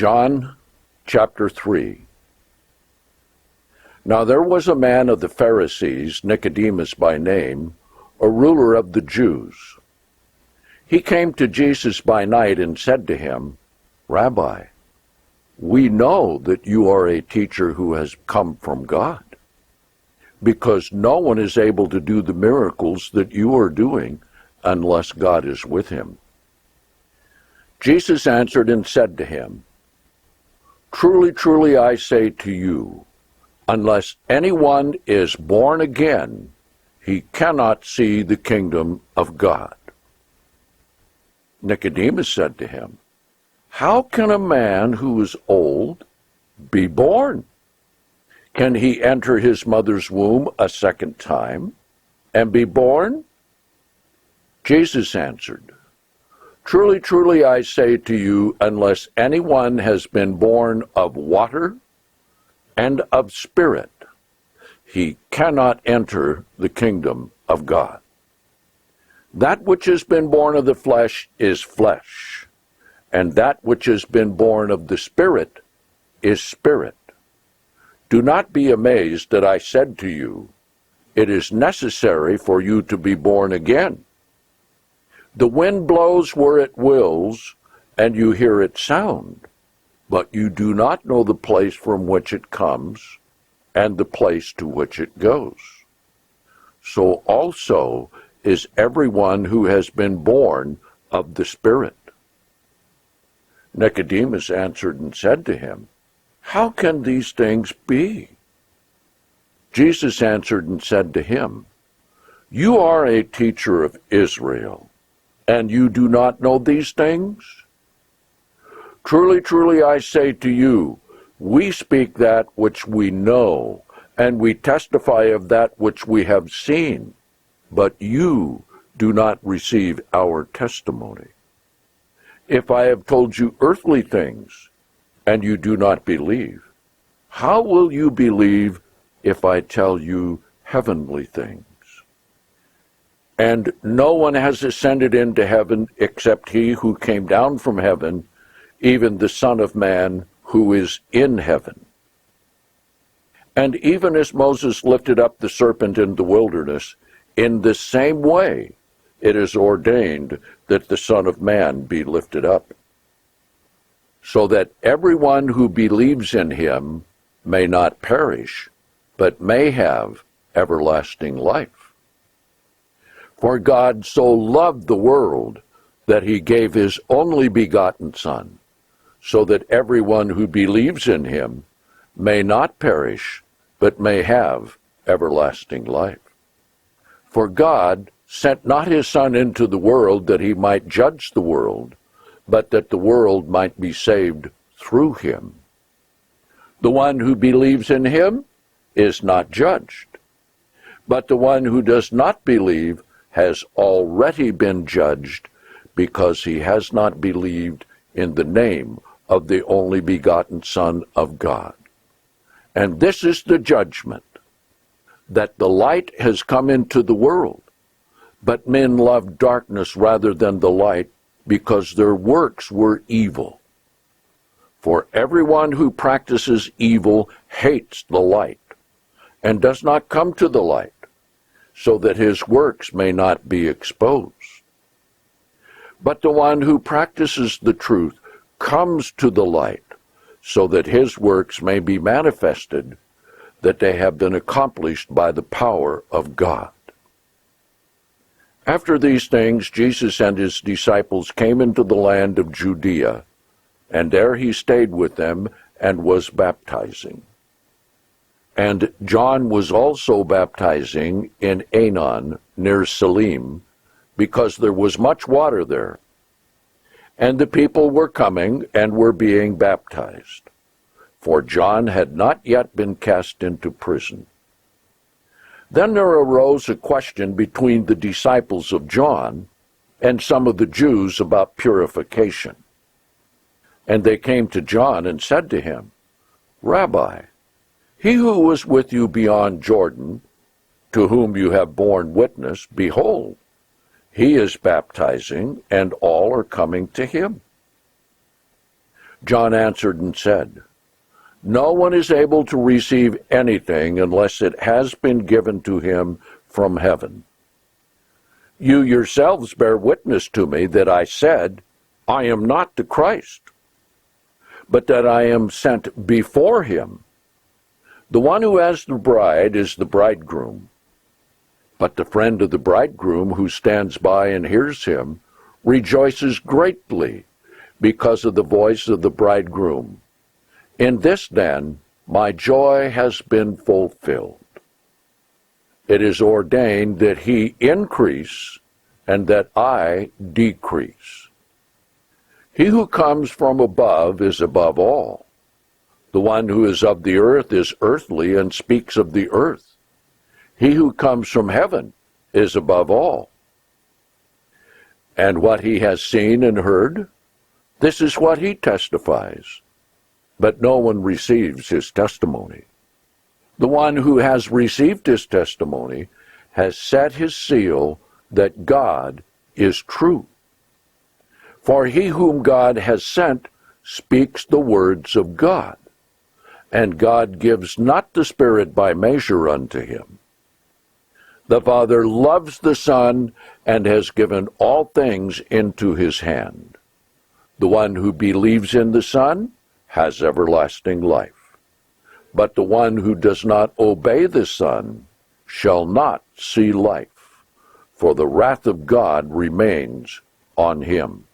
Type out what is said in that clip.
John chapter 3. Now there was a man of the Pharisees, Nicodemus by name, a ruler of the Jews. He came to Jesus by night and said to him, Rabbi, we know that you are a teacher who has come from God, because no one is able to do the miracles that you are doing unless God is with him. Jesus answered and said to him, Truly, truly, I say to you, unless anyone is born again, he cannot see the kingdom of God. Nicodemus said to him, How can a man who is old be born? Can he enter his mother's womb a second time and be born? Jesus answered, Truly, truly, I say to you, unless anyone has been born of water and of spirit, he cannot enter the kingdom of God. That which has been born of the flesh is flesh, and that which has been born of the Spirit is spirit. Do not be amazed that I said to you, It is necessary for you to be born again. The wind blows where it wills, and you hear its sound, but you do not know the place from which it comes and the place to which it goes. So also is everyone who has been born of the Spirit. Nicodemus answered and said to him, How can these things be? Jesus answered and said to him, You are a teacher of Israel, and you do not know these things? Truly, truly, I say to you, we speak that which we know, and we testify of that which we have seen, but you do not receive our testimony. If I have told you earthly things, and you do not believe, how will you believe if I tell you heavenly things? And no one has ascended into heaven except he who came down from heaven, even the Son of Man who is in heaven. And even as Moses lifted up the serpent in the wilderness, in the same way it is ordained that the Son of Man be lifted up, so that everyone who believes in him may not perish, but may have everlasting life. For God so loved the world that he gave his only begotten Son, so that everyone who believes in him may not perish, but may have everlasting life. For God sent not his Son into the world that he might judge the world, but that the world might be saved through him. The one who believes in him is not judged, but the one who does not believe has already been judged, because he has not believed in the name of the only begotten Son of God. And this is the judgment, that the light has come into the world, but men loved darkness rather than the light, because their works were evil. For everyone who practices evil hates the light, and does not come to the light, so that his works may not be exposed. But the one who practices the truth comes to the light, so that his works may be manifested, that they have been accomplished by the power of God. After these things, Jesus and his disciples came into the land of Judea, and there he stayed with them and was baptizing. And John was also baptizing in Aenon near Salim, because there was much water there. And the people were coming and were being baptized, for John had not yet been cast into prison. Then there arose a question between the disciples of John and some of the Jews about purification. And they came to John and said to him, Rabbi, he who was with you beyond Jordan, to whom you have borne witness, behold, he is baptizing, and all are coming to him. John answered and said, No one is able to receive anything unless it has been given to him from heaven. You yourselves bear witness to me that I said, I am not the Christ, but that I am sent before him. The one who has the bride is the bridegroom. But the friend of the bridegroom who stands by and hears him rejoices greatly because of the voice of the bridegroom. In this, then, my joy has been fulfilled. It is ordained that he increase and that I decrease. He who comes from above is above all. The one who is of the earth is earthly and speaks of the earth. He who comes from heaven is above all. And what he has seen and heard, this is what he testifies. But no one receives his testimony. The one who has received his testimony has set his seal that God is true. For he whom God has sent speaks the words of God, and God gives not the Spirit by measure unto him. The Father loves the Son and has given all things into his hand. The one who believes in the Son has everlasting life. But the one who does not obey the Son shall not see life, for the wrath of God remains on him.